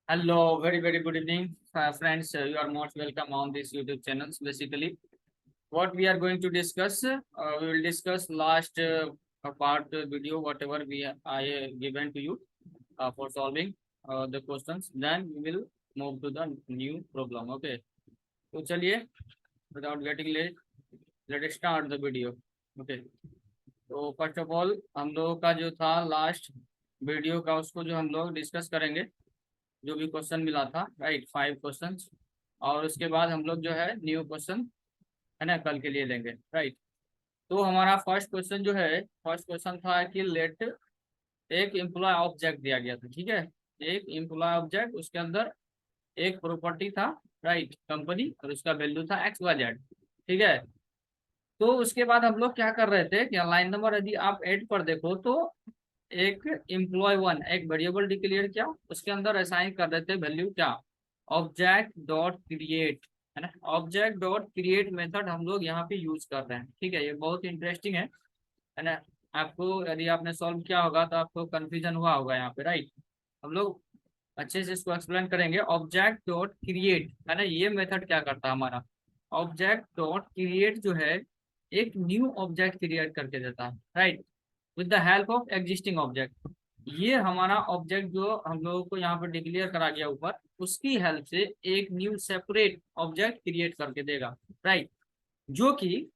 Hello, very good evening, friends. You are most welcome on this YouTube channels. Basically, what we are going to discuss, we will discuss last part video, whatever I given to you for solving the questions. Then we will move to the new problem. Okay. तो चलिए, without getting late, let us start the video. Okay. तो first of all हम लोगों का जो था last video का उसको जो हम लोग डिस्कस करेंगे, जो भी क्वेश्चन मिला था, राइट, 5 क्वेश्चन। और उसके बाद हम लोग जो है न्यू क्वेश्चन है ना कल के लिए लेंगे, राइट। तो हमारा फर्स्ट क्वेश्चन जो है, फर्स्ट क्वेश्चन था कि लेट एक एम्प्लॉय ऑब्जेक्ट दिया गया था, ठीक है। एक एम्प्लॉय ऑब्जेक्ट, उसके अंदर एक प्रॉपर्टी था, राइट, कंपनी, और उसका वैल्यू था XYZ, ठीक है। तो उसके बाद हम लोग क्या कर रहे थे कि लाइन नंबर यदि आप 8 पर देखो तो एक एम्प्लॉय 1 एक वेरिएबल डिक्लेयर किया, उसके अंदर असाइन कर रहे थे वैल्यू क्या, ऑब्जेक्ट डॉट क्रिएट, है ना। ऑब्जेक्ट डॉट क्रिएट मेथड हम लोग यहाँ पे यूज कर रहे हैं, ठीक है। ये बहुत इंटरेस्टिंग है ना। आपको यदि आपने सॉल्व किया होगा तो आपको कंफ्यूजन हुआ होगा यहाँ पे, राइट। हम लोग अच्छे से इसको एक्सप्लेन करेंगे। ऑब्जेक्ट डॉट क्रिएट, है ना, ये मेथड क्या करता है हमारा, ऑब्जेक्ट डॉट क्रिएट जो है एक न्यू ऑब्जेक्ट क्रिएट करके देता है, right, with the help of existing object. ये हमारा ऑब्जेक्ट जो हम लोगों को यहाँ पर डिक्लेयर करा गया ऊपर, उसकी हेल्प से एक न्यू सेपरेट ऑब्जेक्ट क्रिएट करके देगा, राइट। जो कि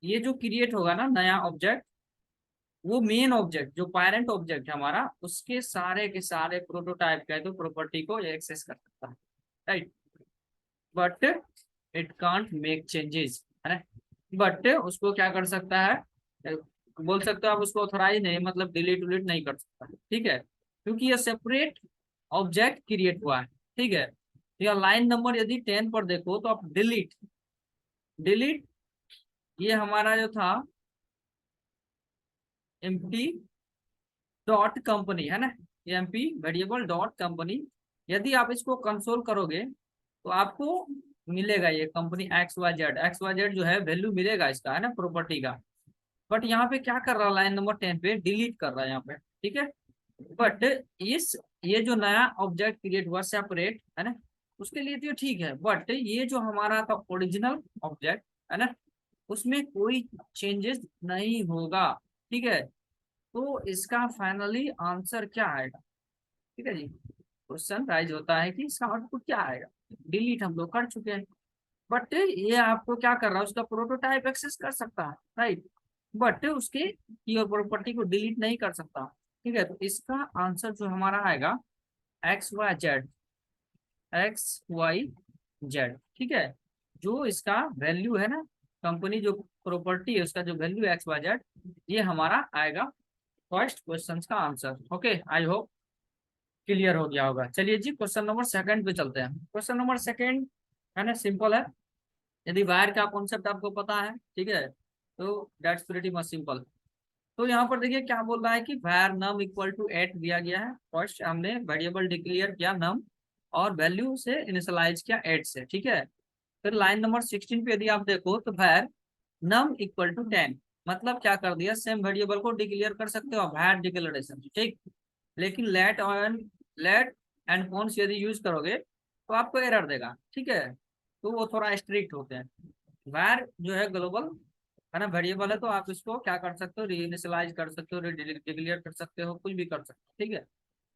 ये जो क्रिएट होगा ना नया ऑब्जेक्ट, वो मेन ऑब्जेक्ट जो पेरेंट ऑब्जेक्ट है हमारा, उसके सारे के सारे प्रोटोटाइप का तो प्रॉपर्टी को एक्सेस कर सकता है, right. But it can't make changes, है ना। बट उसको क्या कर सकता है, बोल सकते हो आप उसको ऑथराइज नहीं, मतलब डिलीट उलीट नहीं कर सकता, ठीक है, क्योंकि ये सेपरेट ऑब्जेक्ट क्रिएट हुआ है, ठीक है। या लाइन नंबर यदि 10 पर देखो तो आप डिलीट, डिलीट ये हमारा जो था एम्प्टी डॉट कंपनी, है ना, एमपी वेरिएबल डॉट कंपनी। यदि आप इसको कंसोल करोगे तो आपको मिलेगा ये कंपनी एक्स वाई जेड जो है वैल्यू मिलेगा इसका, है ना, प्रॉपर्टी का। बट यहाँ पे क्या कर रहा है, लाइन नंबर 10 पे डिलीट कर रहा है यहाँ पे, ठीक है। बट इस ये जो नया ऑब्जेक्ट क्रिएट हुआ सेपरेट, है ना, उसके लिए तो ठीक है। बट ये जो हमारा था ओरिजिनल ऑब्जेक्ट, है ना, उसमें कोई चेंजेस नहीं होगा, ठीक है। तो इसका फाइनली आंसर क्या आएगा, ठीक है जी। क्वेश्चन राइज होता है कि इसका आउटपुट क्या आएगा। डिलीट हम लोग कर चुके हैं, बट ये आपको क्या कर रहा है, उसका प्रोटोटाइप एक्सेस कर सकता है, राइट, बट उसके की और प्रॉपर्टी को डिलीट नहीं कर सकता, ठीक है। तो इसका आंसर जो हमारा आएगा XYZ, ठीक है। जो इसका वैल्यू है ना, कंपनी जो प्रॉपर्टी है उसका जो वैल्यू XYZ, ये हमारा आएगा फर्स्ट क्वेश्चन का आंसर। ओके, आई होप क्लियर हो गया होगा। चलिए जी, क्वेश्चन नंबर सेकंड पे चलते हैं। क्वेश्चन नंबर सेकंड है ना, सिंपल है। यदि वायर का कॉन्सेप्ट आपको पता है, ठीक है, तो दैट्स प्रीटी मच सिंपल। तो यहाँ पर देखिए क्या बोल रहा है कि वायर नम इक्वल टू 8 दिया गया है। फर्स्ट हमने वेरिएबल डिक्लेयर किया नम, और वैल्यू से इनिशियलाइज किया 8 से, ठीक है। फिर लाइन नंबर 16 पे यदि आप देखो तो वायर नम इक्वल टू 10, मतलब क्या कर दिया, सेम वेरिएबल को डिक्लेयर कर सकते हो वायर डिक्लेरेशन, ठीक। लेकिन लेट एंड कॉन्स यदि यूज करोगे तो आपको एरर देगा, ठीक है। तो वो थोड़ा स्ट्रिक्ट होते हैं। var जो है ग्लोबल, है ना, वेरिएबल है, तो आप इसको क्या कर सकते हो, रीइनिशियलाइज कर सकते हो, डिक्लेयर कर सकते हो, कुछ भी कर सकते हो, ठीक है।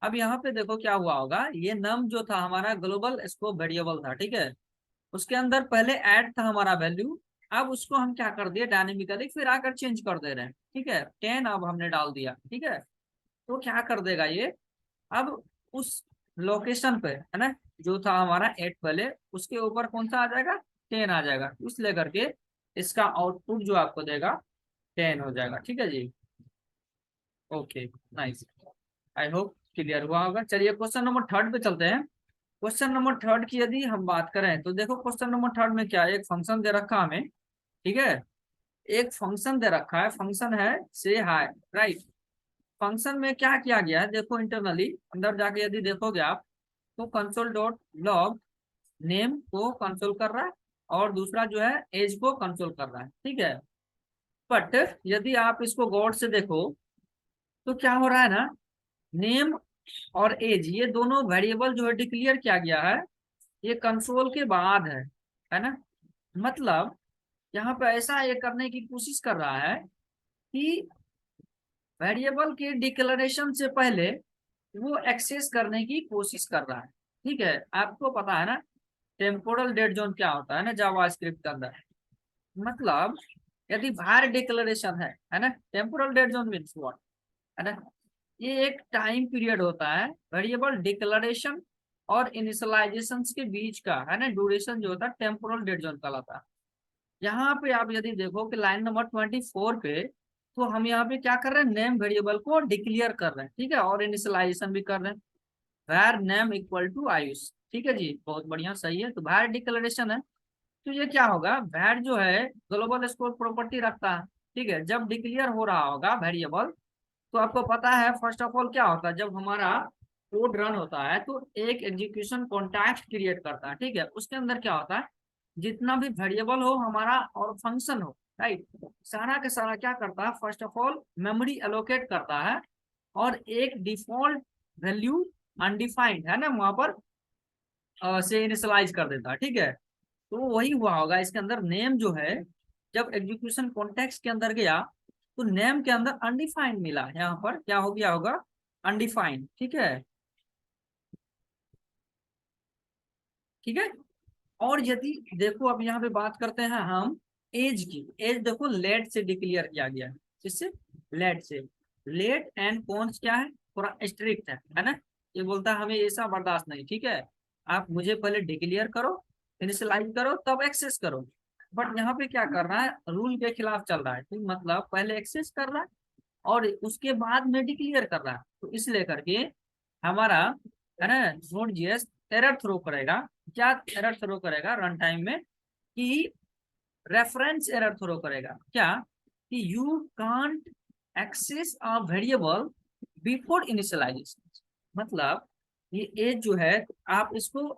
अब यहाँ पे देखो क्या हुआ होगा, ये नम जो था हमारा ग्लोबल स्कोप वेरिएबल था, ठीक है। उसके अंदर पहले ऐड था हमारा वैल्यू, अब उसको हम क्या कर दिए डायनेमिकली फिर आकर चेंज कर दे रहे हैं, ठीक है। 10 अब हमने डाल दिया, ठीक है। तो क्या कर देगा ये, अब उस लोकेशन पे, है ना, जो था हमारा 8 पहले, उसके ऊपर कौन सा आ जाएगा, 10 आ जाएगा, उस लेकर के इसका आउटपुट जो आपको देगा 10 हो जाएगा, ठीक है जी। Okay, nice, I hope clear हुआ होगा। चलिए क्वेश्चन नंबर थर्ड पे चलते हैं। क्वेश्चन नंबर थर्ड की यदि हम बात करें तो देखो क्वेश्चन नंबर थर्ड में क्या है, एक फंक्शन दे रखा हमें, ठीक है। एक फंक्शन दे रखा है, फंक्शन है से हाय, राइट। फंक्शन में क्या किया गया है देखो, इंटरनली अंदर जाके यदि देखोगे आप तो कंसोल डॉट लॉग नेम को कंसोल कर रहा है, और दूसरा जो है एज को कंसोल कर रहा है, ठीक है। बट यदि आप इसको गौर से देखो तो क्या हो रहा है ना, नेम और एज ये दोनों वेरिएबल जो है डिक्लेयर किया गया है, ये कंसोल के बाद है ना। मतलब यहाँ पे ऐसा ये करने की कोशिश कर रहा है कि वेरिएबल के डिक्लेरेशन से पहले वो एक्सेस करने की कोशिश कर रहा है। ठीक है, आपको पता है ना टेम्पोरल डेट जोन क्या होता है ना जावास्क्रिप्ट के अंदर। मतलब यदि var डिक्लेरेशन है ना, temporal dead zone means what, है ना, ये एक टाइम पीरियड होता है वेरिएबल डिक्लेरेशन और इनिशियलाइजेशन के बीच का, है ना, ड्यूरेशन जो होता है टेम्पोरल डेट जोन कहलाता है। यहाँ पे आप यदि देखो कि लाइन नंबर 24 पे, तो हम यहाँ पे क्या कर रहे हैं, नेम वेरिएबल को डिक्लेयर कर रहे हैं, ठीक है, और इनिशियलाइजेशन भी कर रहे हैं। var name equal to Ayush, ठीक है जी, बहुत बढ़िया, सही है। तो var डिक्लेरेशन है, तो ये क्या होगा, var जो है ग्लोबल स्कोप प्रॉपर्टी रखता है। ठीक है, जब डिक्लेयर हो रहा होगा वेरिएबल, तो आपको पता है फर्स्ट ऑफ ऑल क्या होता है, जब हमारा कोड रन होता है तो एक एग्जीक्यूशन कॉन्टेक्स्ट क्रिएट करता है। ठीक है, उसके अंदर क्या होता है, जितना भी वेरिएबल हो हमारा और फंक्शन हो, राइट, सारा का सारा क्या करता है, first of all memory allocate करता है और एक डिफॉल्ट वैल्यू अनडिफाइंड, है ना, वहां पर से इनिशियलाइज कर देता है। ठीक है, तो वही हुआ होगा इसके अंदर, नेम जो है जब एग्जीक्यूशन कॉन्टेक्स्ट के अंदर गया तो नेम के अंदर अनडिफाइंड मिला, यहाँ पर क्या हो गया होगा, अनडिफाइंड। ठीक है, ठीक है। और यदि देखो अब यहाँ पे बात करते हैं हम एज की, एज देखो लेट से डिक्लेयर किया गया है, किससे, लेट से। लेट एंड कॉन्स क्या है, थोड़ा स्ट्रिक्ट है ना, ये बोलता है हमें ऐसा बर्दाश्त नहीं, ठीक है, आप मुझे पहले डिक्लेयर करो, इनिशियलाइज करो, तब एक्सेस करो। बट यहाँ पे क्या कर रहा है, रूल के खिलाफ चल रहा है, ठीक, मतलब पहले एक्सेस कर रहा है और उसके बाद में डिक्लेयर कर रहा है। तो इसलिए करके हमारा, है ना, नोड जीएस एरर थ्रो करेगा। क्या एरर थ्रो करेगा रन टाइम में, कि रेफरेंस एरर थ्रो करेगा, क्या, कि you can't access a variable before initialization. मतलब ये एज जो है आप इसको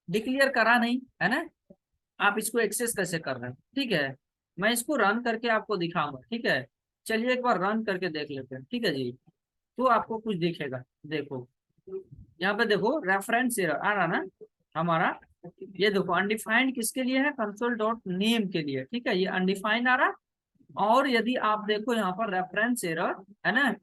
डिक्लेयर करा नहीं, है ना, आप इसको एक्सेस कैसे कर रहे हैं। ठीक है, मैं इसको रन करके आपको दिखाऊंगा। ठीक है, चलिए एक बार रन करके देख लेते हैं, ठीक है जी, तो आपको कुछ दिखेगा। देखो यहाँ पे देखो रेफरेंस एरर आ रहा ना हमारा, ये देखो अनडिफाइंड किसके लिए है, कंसोल डॉट नेम के लिए। ठीक है, ये अनडिफाइंड आ रहा। और यदि आप देखो यहाँ पर रेफरेंस एरर, है ना,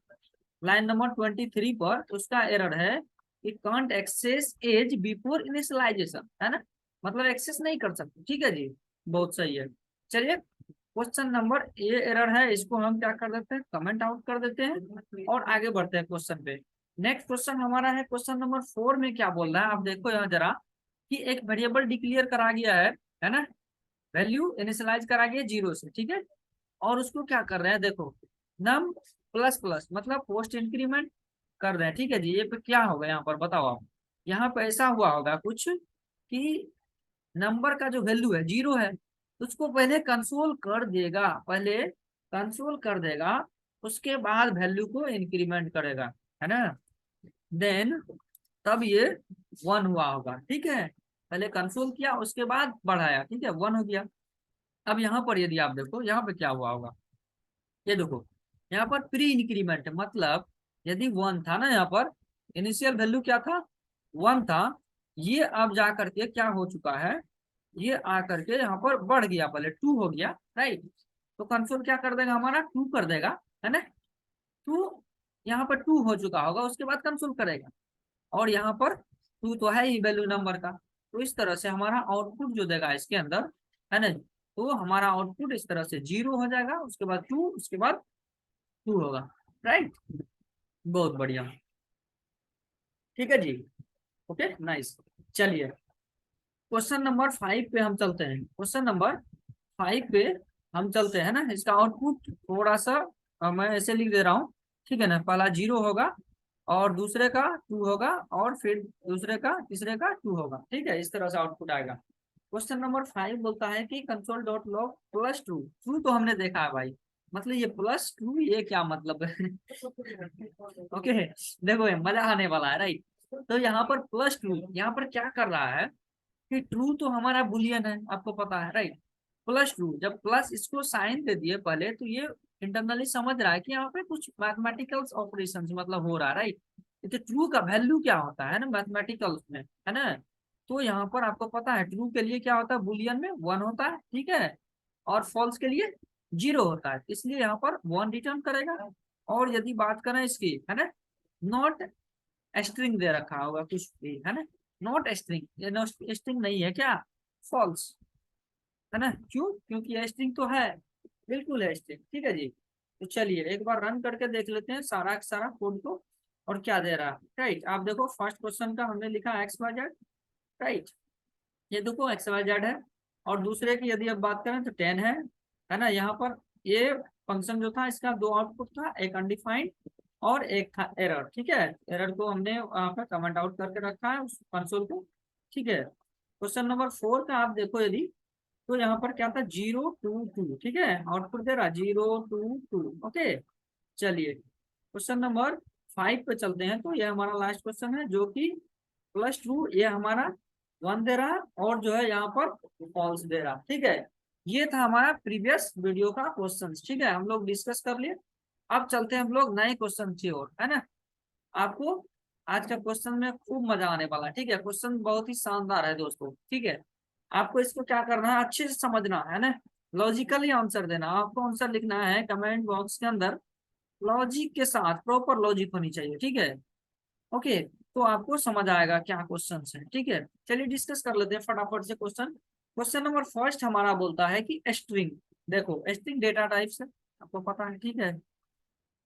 लाइन नंबर 23 पर उसका एरर है कि can't access age before initialization, है ना, मतलब एक्सेस नहीं कर सकते। ठीक है जी, बहुत सही है। चलिए क्वेश्चन नंबर, ये एरर है, इसको हम क्या कर देते हैं, कमेंट आउट कर देते हैं और आगे बढ़ते हैं क्वेश्चन पे। नेक्स्ट क्वेश्चन हमारा है क्वेश्चन नंबर 4 में क्या बोल रहा है, आप देखो यहाँ जरा, कि एक वेरिएबल डिक्लेयर करा गया है ना, वैल्यू इनिशियलाइज करा गया 0 से, ठीक है, और उसको क्या कर रहे हैं, देखो नम प्लस प्लस मतलब पोस्ट इंक्रीमेंट कर रहे हैं। ठीक है जी, ये पे क्या होगा यहाँ पर बताओ आप, यहाँ पे ऐसा हुआ होगा कुछ कि नंबर का जो वैल्यू है 0 है, उसको पहले कंसोल कर देगा, पहले कंसोल कर देगा, उसके बाद वैल्यू को इंक्रीमेंट करेगा, है ना, देन तब ये 1 हुआ होगा। ठीक है, पहले कंसोल किया उसके बाद बढ़ाया, ठीक है, 1 हो गया। अब यहाँ पर यदि आप देखो यहाँ पे क्या हुआ होगा, ये देखो यहाँ पर प्री इंक्रीमेंट, मतलब यदि 1 था ना, यहाँ पर इनिशियल वैल्यू क्या था, 1 था, ये अब जा करके क्या हो चुका है, ये आ करके यहाँ पर बढ़ गया, पहले 2 हो गया, राइट, तो कंसोल क्या कर देगा हमारा, 2 कर देगा, है ना, 2, यहाँ पर 2 हो चुका होगा, उसके बाद कंसोल करेगा, और यहाँ पर 2 तो है ही वैल्यू नंबर का। तो इस तरह से हमारा आउटपुट जो देगा इसके अंदर, है ना, तो हमारा आउटपुट इस तरह से 0 हो जाएगा, उसके बाद 2, उसके बाद 2 होगा, राइट, बहुत बढ़िया, ठीक है जी, ओके नाइस। चलिए क्वेश्चन नंबर 5 पे हम चलते हैं, क्वेश्चन नंबर 5 पे हम चलते हैं ना, इसका आउटपुट थोड़ा सा मैं ऐसे लिख दे रहा हूँ, ठीक है ना, पहला 0 होगा और दूसरे का 2 होगा और फिर दूसरे का तीसरे का 2 होगा, ठीक है, इस तरह से आउटपुट आएगा। क्वेश्चन नंबर 5 बोलता है कि console dot log plus true, true तो हमने देखा है भाई, मतलब ये प्लस ट्रू ये क्या मतलब है ओके, देखो ये मजा आने वाला है, राइट। तो यहाँ पर प्लस ट्रू, यहाँ पर क्या कर रहा है कि ट्रू तो हमारा बुलियन है, आपको पता है, राइट, प्लस ट्रू, जब प्लस इसको साइन दे दिए पहले तो ये इंटरनली समझ रहा है कि यहाँ पे कुछ मैथमेटिकल ऑपरेशन मतलब हो रहा है, राइट। तो ट्रू का वैल्यू क्या होता है ना मैथमेटिकल में, है ना। तो यहाँ पर आपको पता है ट्रू के लिए क्या होता है, बुलियन में 1 होता है, ठीक है, और फॉल्स के लिए 0 होता है, इसलिए यहाँ पर 1 रिटर्न करेगा। और यदि बात करें इसकी, है ना, नॉट स्ट्रिंग दे रखा होगा कुछ भी, है ना, नॉट स्ट्रिंग, ये नॉट स्ट्रिंग नहीं है क्या, फॉल्स, है ना, क्यों, क्योंकि ये स्ट्रिंग तो है, बिल्कुल है स्ट्रिंग, ठीक है जी। तो चलिए एक बार रन करके देख लेते हैं सारा का सारा कोड को, और क्या दे रहा है, राइट। आप देखो फर्स्ट क्वेश्चन का हमने लिखा एक्स वाई जेड, राइट, ये देखो एक्स वाई जेड है। और दूसरे की यदि अब बात करें तो 10 है ना। यहाँ पर ये फंक्शन जो था इसका दो आउटपुट था, एक अनडिफाइंड और एक था एरर, ठीक है। एरर को हमने वहाँ पर कमेंट आउट करके रखा है उस कंसोल को, ठीक है। क्वेश्चन नंबर 4 का आप देखो यदि, तो यहाँ पर क्या था, 0 2 2, ठीक है, आउटपुट दे रहा 0 2 2, ओके। चलिए क्वेश्चन नंबर 5 पे चलते हैं, तो ये हमारा लास्ट क्वेश्चन है जो कि +2, ये हमारा 1 दे रहा, और जो है यहाँ पर फॉल्स दे रहा, ठीक है। ये था हमारा प्रीवियस वीडियो का क्वेश्चन, ठीक है, हम लोग डिस्कस कर लिए। अब चलते हैं हम लोग नए क्वेश्चन की ओर, है ना। आपको आज का क्वेश्चन में खूब मजा आने वाला है, ठीक है, क्वेश्चन बहुत ही शानदार है दोस्तों, ठीक है। आपको इसको क्या करना है, अच्छे से समझना है ना, लॉजिकली आंसर देना, आपको आंसर लिखना है कमेंट बॉक्स के अंदर, लॉजिक के साथ, प्रॉपर लॉजिक होनी चाहिए, ठीक है, ओके। तो आपको समझ आएगा क्या क्वेश्चन है, ठीक है। चलिए डिस्कस कर लेते हैं फटाफट से क्वेश्चन। क्वेश्चन नंबर फर्स्ट हमारा बोलता है कि स्ट्रिंग, देखो स्ट्रिंग डेटा टाइप्स है, आपको पता है, ठीक है,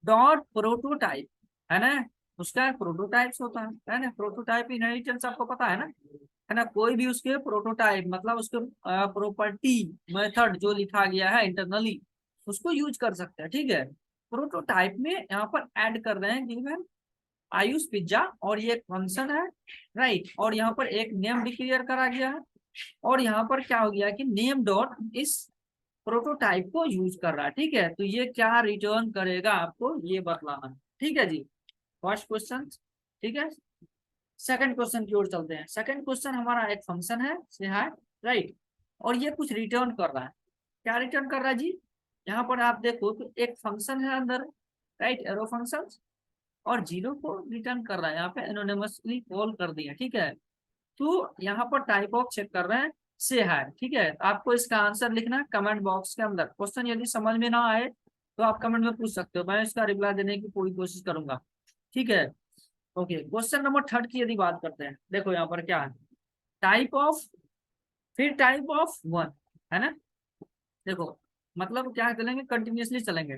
डॉट प्रोटोटाइप, है ना, उसका प्रोटोटाइप्स होता है ना, प्रोटोटाइप इनहेरिटेंस आपको पता है ना, कोई भी उसके प्रोटोटाइप मतलब उसके प्रॉपर्टी मेथड जो लिखा गया है इंटरनली, उसको यूज कर सकते हैं, ठीक है। प्रोटोटाइप में यहाँ पर ऐड कर रहे हैं गिवन आयुष पिज्जा, और ये एक फंक्शन है, राइट, और यहाँ पर एक नेम डिक्लेयर करा गया है, और यहाँ पर क्या हो गया कि नेम डॉट इस प्रोटोटाइप को यूज कर रहा है, ठीक है। तो ये क्या रिटर्न करेगा आपको ये बतलाना है, ठीक है जी, फर्स्ट क्वेश्चन, ठीक है। सेकंड क्वेश्चन की ओर चलते हैं। सेकंड क्वेश्चन हमारा एक फंक्शन है से है, राइट, और ये कुछ रिटर्न कर रहा है, क्या रिटर्न कर रहा है जी, यहाँ पर आप देखो तो एक फंक्शन है अंदर, राइट, एरो फंक्शन, और 0 को रिटर्न कर रहा है, यहाँ पे एनोनिमसली कॉल कर दिया, ठीक है। तो यहाँ पर टाइप ऑफ चेक कर रहे हैं से है, ठीक है। आपको इसका आंसर लिखना है कमेंट बॉक्स के अंदर, क्वेश्चन यदि समझ में ना आए तो आप कमेंट में पूछ सकते हो, मैं इसका रिप्लाई देने की पूरी कोशिश करूंगा, ठीक है। ओके क्वेश्चन नंबर थर्ड की यदि बात करते हैं, देखो यहाँ पर क्या है, टाइप ऑफ, फिर टाइप ऑफ 1, है ना। देखो मतलब क्या चलेंगे, कंटिन्यूअसली चलेंगे,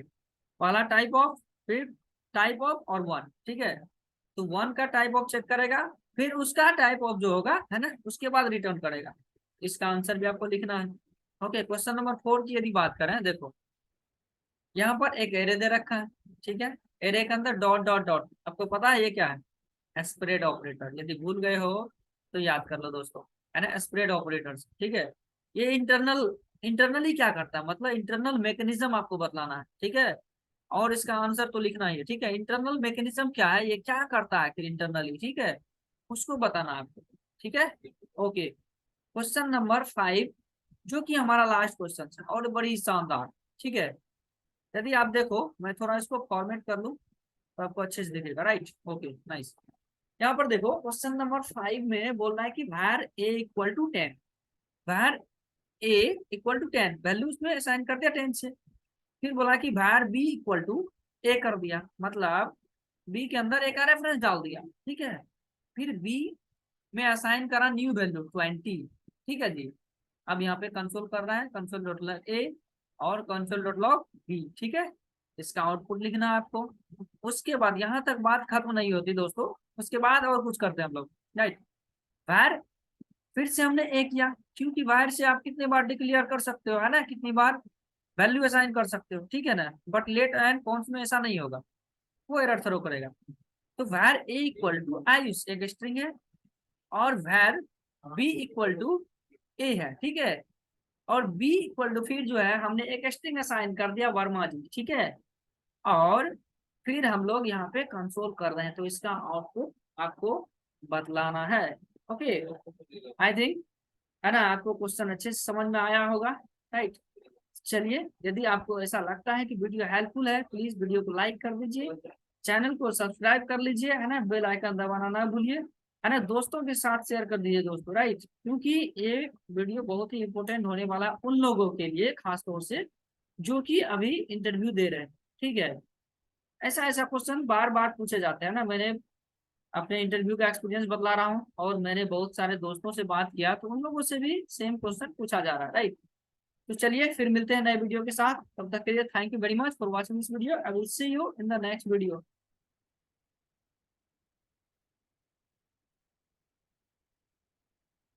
पहला टाइप ऑफ, फिर टाइप ऑफ और 1, ठीक है। तो 1 का टाइप ऑफ चेक करेगा, फिर उसका टाइप ऑफ जो होगा, है ना, उसके बाद रिटर्न करेगा, इसका आंसर भी आपको लिखना है। ओके क्वेश्चन नंबर 4 की यदि बात करें, देखो यहाँ पर एक एरे दे रखा है, ठीक है, एरे के अंदर डॉट डॉट डॉट, आपको पता है ये क्या है, स्प्रेड ऑपरेटर, यदि भूल गए हो तो याद कर लो दोस्तों, है ना, स्प्रेड ऑपरेटर, ठीक है। ये इंटरनली क्या करता है, मतलब इंटरनल मैकेनिज्म आपको बतलाना है, ठीक है, और इसका आंसर तो लिखना ही है, ठीक है। इंटरनल मैकेनिज्म क्या है, ये क्या करता है फिर इंटरनली, ठीक है, उसको बताना है आपको, ठीक है। ओके क्वेश्चन नंबर 5 जो कि हमारा लास्ट क्वेश्चन है और बड़ी शानदार, ठीक है। यदि आप देखो मैं थोड़ा इसको फॉर्मेट कर लूँ तो आपको अच्छे से दिखेगा, राइट, ओके नाइस। यहाँ पर देखो क्वेश्चन नंबर 5 में बोल रहा है कि var a = 10, var a = 10, value उसमें असाइन कर दिया 10 से, फिर बोला कि var b = a कर दिया, मतलब b के अंदर a का रेफरेंस डाल दिया, ठीक है। फिर b में असाइन करा न्यू वैल्यू 20, ठीक है जी। अब यहाँ पे कंसोल कर रहा है कंसोल डॉट लॉग a और कंसोल डॉट लॉग b, ठीक है, इसका आउटपुट लिखना है आपको। उसके बाद यहाँ तक बात खत्म नहीं होती दोस्तों, उसके बाद और कुछ करते हैं हम लोग, राइट। var फिर से हमने एक किया, क्योंकि var से आप कितने बार डिक्लेयर कर सकते हो, है ना, कितनी बार वैल्यू असाइन कर सकते हो, ठीक है ना, बट लेट एंड कॉन्स में ऐसा नहीं होगा, वो एरर थ्रो करेगा। तो var a = आयुष एक स्ट्रिंग है, और var b = a है, ठीक है, और b = फिर जो है हमने एक स्ट्रिंग असाइन कर दिया वर्मा जी, ठीक है, और फिर हम लोग यहाँ पे कंसोल कर रहे हैं, तो इसका आउटपुट आपको बतलाना है, ओके। आई थिंक, है ना, आपको क्वेश्चन अच्छे से समझ में आया होगा, राइट। चलिए, यदि आपको ऐसा लगता है कि वीडियो हेल्पफुल है, प्लीज वीडियो को लाइक कर दीजिए, चैनल को सब्सक्राइब कर लीजिए, है ना, बेल आइकन दबाना ना भूलिए, है ना, दोस्तों के साथ शेयर कर दीजिए दोस्तों, राइट, क्योंकि ये वीडियो बहुत ही इंपॉर्टेंट होने वाला है उन लोगों के लिए खास तौर से जो कि अभी इंटरव्यू दे रहे हैं। ठीक है, ऐसा ऐसा क्वेश्चन बार बार पूछे जाते हैं ना, मैंने अपने इंटरव्यू का एक्सपीरियंस बतला रहा हूँ और मैंने बहुत सारे दोस्तों से बात किया तो उन लोगों से भी सेम क्वेश्चन पूछा जा रहा है, राइट। तो चलिए फिर मिलते हैं नए वीडियो के साथ, तब तक के लिए thank you very much for watching this video. I will see you in the next video.